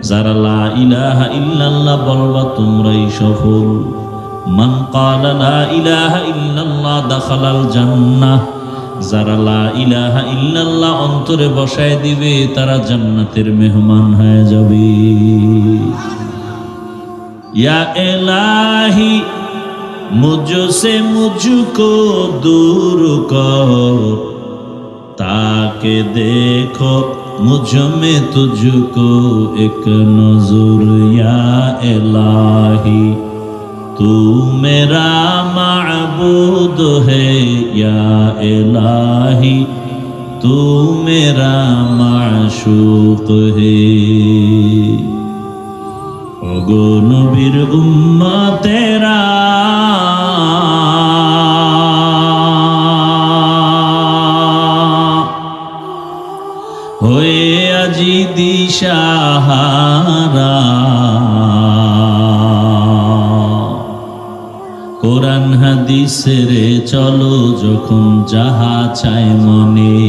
যারা লা ইলাহা ইল্লাল্লাহ বলবা তোমরাই সফল। মান ক্বালা লা ইলাহা ইল্লাল্লাহ দাখালাল জান্নাহ, যারা লা ইলাহা ইল্লাল্লাহ অন্তরে বসায় দিবে তারা জান্নাতের মেহমান হয়ে যাবে। ইয়া ইলাহি মুঝসে মুঝকো दूर कर, ताके देखो मुझ में तुझको एक नजर। या इलाही तू मेरा माबूद है, या इलाही तू मेरा माशूक है। ओगो नबीर उम्मतेरा होए আজি দিশাহারা, কোরআন হাদিসের চলো যখন যাহা চায় মনে।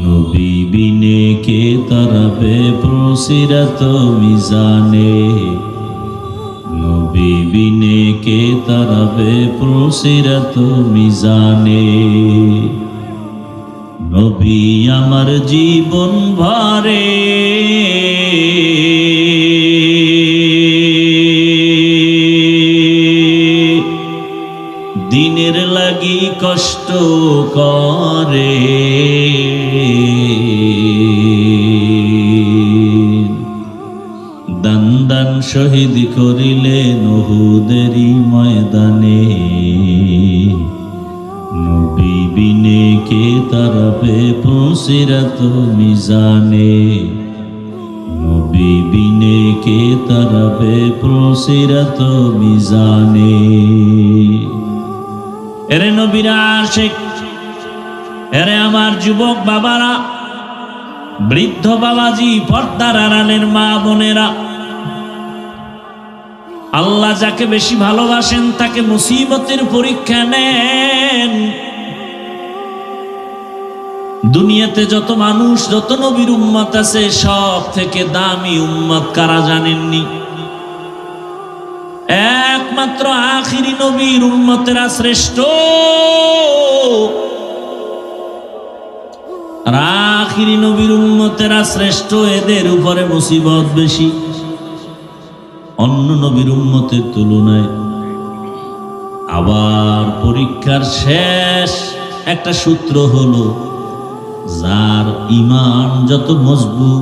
নবী বিনে কে তরবে প্রসিরত মিজানে, নবী বিনে কে তরবে প্রসিরত মিজানে। নবী আমার জীবন ভরে দিনের লাগি কষ্ট করে, দান দান শহীদ করিলেন উহুদেরই ময়দানে। নবী বিনে কে তরবে প্রসিরত মিজানে, নবী বিনে কে তরবে প্রসিরত মিজানে। এরে নবীর আশিক, এরে আমার যুবক বাবারা, বৃদ্ধ বাবাজি, পর্দার আড়ালের মা বোনেরা, আল্লাহ যাকে বেশি ভালোবাসেন তাকে মুসিবতের পরীক্ষা নেন। দুনিয়াতে যত মানুষ, যত নবীর উম্মত আছে, সব থেকে দামি উম্মত কারা জানেননি? একমাত্র আখিরি নবীর উম্মতেরা শ্রেষ্ঠ। আর আখিরি নবীর উম্মতেরা শ্রেষ্ঠ, এদের উপরে মুসিবত বেশি অন্য নবীর উম্মতের তুলনায়। আবার পরীক্ষার শেষ একটা সূত্র হলো, যার ঈমান যত মজবুত